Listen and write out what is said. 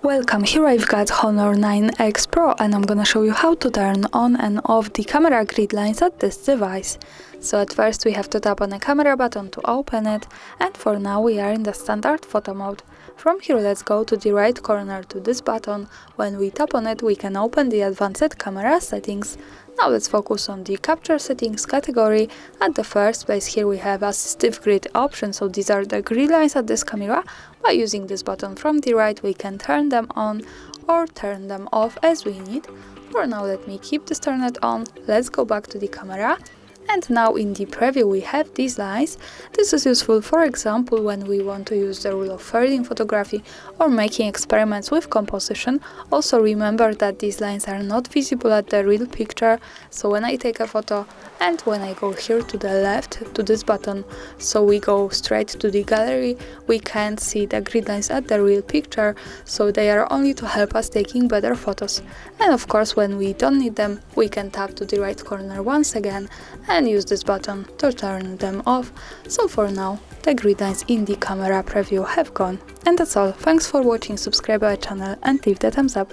Welcome, here I've got Honor 9X Pro and I'm gonna show you how to turn on and off the camera grid lines at this device. So at first we have to tap on the camera button to open it, and for now we are in the standard photo mode. From here let's go to the right corner to this button. When we tap on it we can open the advanced camera settings. Now let's focus on the capture settings category. At the first place here we have Assistive Grid option, so these are the grid lines at this camera. By using this button from the right we can turn them on or turn them off as we need. For now let me keep this turned on. Let's go back to the camera. And now in the preview we have these lines. This is useful, for example, when we want to use the rule of thirds in photography or making experiments with composition. Also remember that these lines are not visible at the real picture, so when I take a photo and when I go here to the left to this button, so we go straight to the gallery, we can't see the grid lines at the real picture, so they are only to help us taking better photos. And of course when we don't need them, we can tap to the right corner once again and use this button to turn them off. So for now, the grid lines in the camera preview have gone. And that's all. Thanks for watching, subscribe our channel and leave the thumbs up.